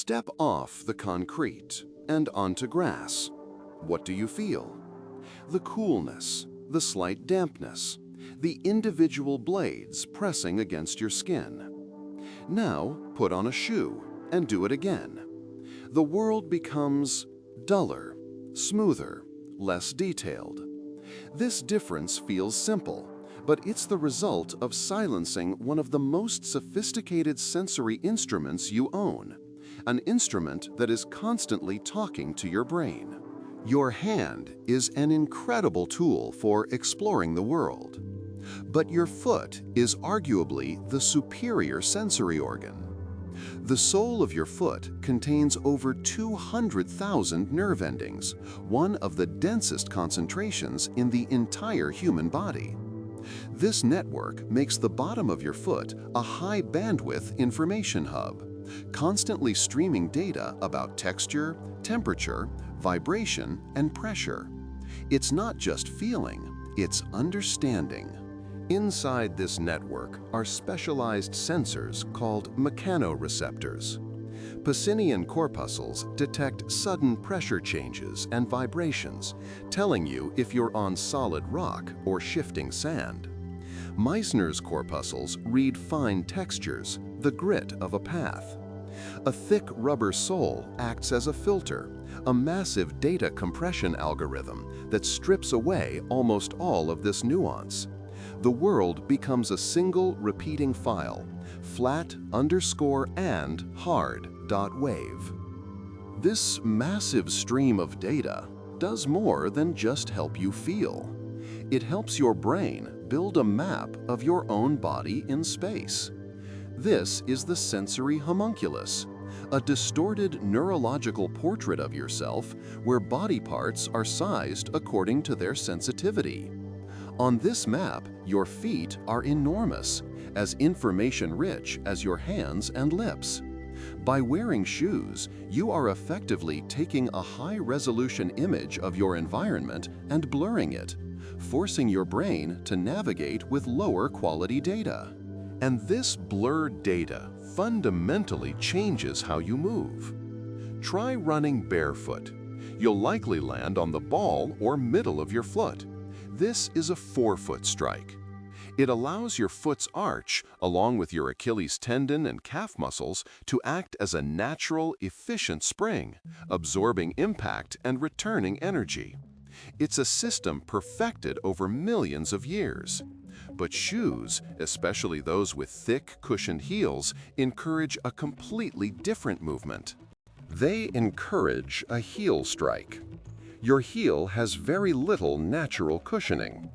Step off the concrete and onto grass. What do you feel? The coolness, the slight dampness, the individual blades pressing against your skin. Now put on a shoe and do it again. The world becomes duller, smoother, less detailed. This difference feels simple, but it's the result of silencing one of the most sophisticated sensory instruments you own, an instrument that is constantly talking to your brain. Your hand is an incredible tool for exploring the world, but your foot is arguably the superior sensory organ. The sole of your foot contains over 200,000 nerve endings, one of the densest concentrations in the entire human body. This network makes the bottom of your foot a high-bandwidth information hub, constantly streaming data about texture, temperature, vibration, and pressure. It's not just feeling, it's understanding. Inside this network are specialized sensors called mechanoreceptors. Pacinian corpuscles detect sudden pressure changes and vibrations, telling you if you're on solid rock or shifting sand. Meissner's corpuscles read fine textures, the grit of a path. A thick rubber sole acts as a filter, a massive data compression algorithm that strips away almost all of this nuance. The world becomes a single repeating file, flat, underscore, and hard.wave. This massive stream of data does more than just help you feel. It helps your brain build a map of your own body in space. This is the sensory homunculus, a distorted neurological portrait of yourself where body parts are sized according to their sensitivity. On this map, your feet are enormous, as information-rich as your hands and lips. By wearing shoes, you are effectively taking a high-resolution image of your environment and blurring it, forcing your brain to navigate with lower-quality data. And this blurred data fundamentally changes how you move. Try running barefoot. You'll likely land on the ball or middle of your foot. This is a forefoot strike. It allows your foot's arch, along with your Achilles tendon and calf muscles, to act as a natural, efficient spring, absorbing impact and returning energy. It's a system perfected over millions of years. But shoes, especially those with thick, cushioned heels, encourage a completely different movement. They encourage a heel strike. Your heel has very little natural cushioning.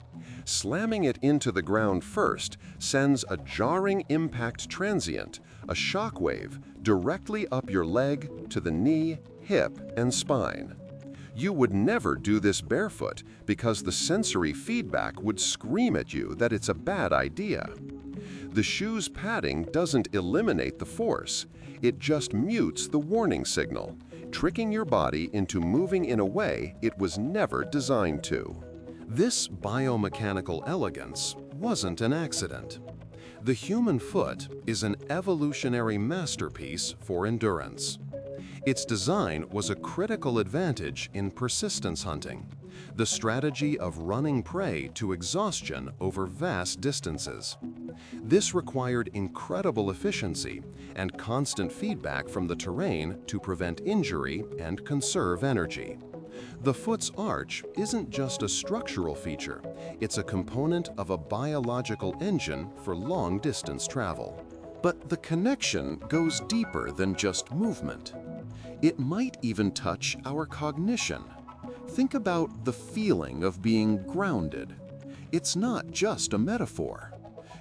Slamming it into the ground first sends a jarring impact transient, a shock wave, directly up your leg to the knee, hip, and spine. You would never do this barefoot because the sensory feedback would scream at you that it's a bad idea. The shoe's padding doesn't eliminate the force, it just mutes the warning signal, tricking your body into moving in a way it was never designed to. This biomechanical elegance wasn't an accident. The human foot is an evolutionary masterpiece for endurance. Its design was a critical advantage in persistence hunting, the strategy of running prey to exhaustion over vast distances. This required incredible efficiency and constant feedback from the terrain to prevent injury and conserve energy. The foot's arch isn't just a structural feature, it's a component of a biological engine for long-distance travel. But the connection goes deeper than just movement. It might even touch our cognition. Think about the feeling of being grounded. It's not just a metaphor.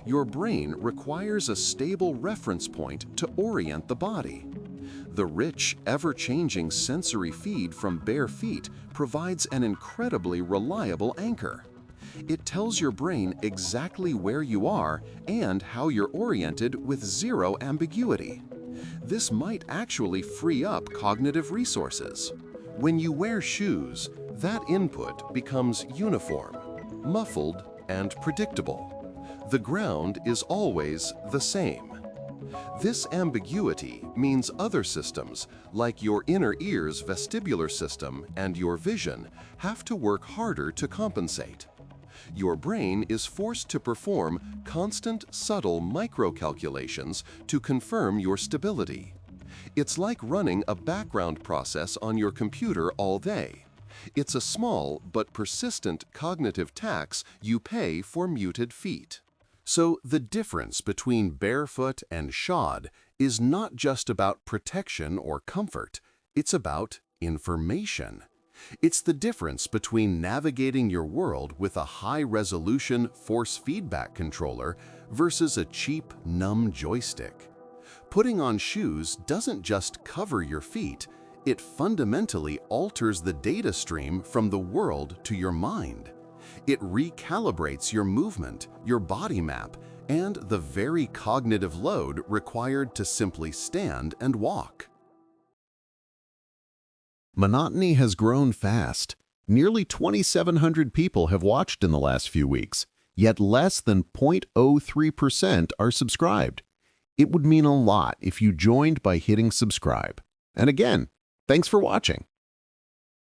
Your brain requires a stable reference point to orient the body. The rich, ever-changing sensory feed from bare feet provides an incredibly reliable anchor. It tells your brain exactly where you are and how you're oriented with zero ambiguity. This might actually free up cognitive resources. When you wear shoes, that input becomes uniform, muffled, and predictable. The ground is always the same. This ambiguity means other systems, like your inner ear's vestibular system and your vision, have to work harder to compensate. Your brain is forced to perform constant, subtle micro-calculations to confirm your stability. It's like running a background process on your computer all day. It's a small but persistent cognitive tax you pay for muted feet. So the difference between barefoot and shod is not just about protection or comfort, it's about information. It's the difference between navigating your world with a high-resolution force feedback controller versus a cheap, numb joystick. Putting on shoes doesn't just cover your feet, it fundamentally alters the data stream from the world to your mind. It recalibrates your movement, your body map, and the very cognitive load required to simply stand and walk. Monotony has grown fast. Nearly 2,700 people have watched in the last few weeks, yet less than 0.03% are subscribed. It would mean a lot if you joined by hitting subscribe. And again, thanks for watching.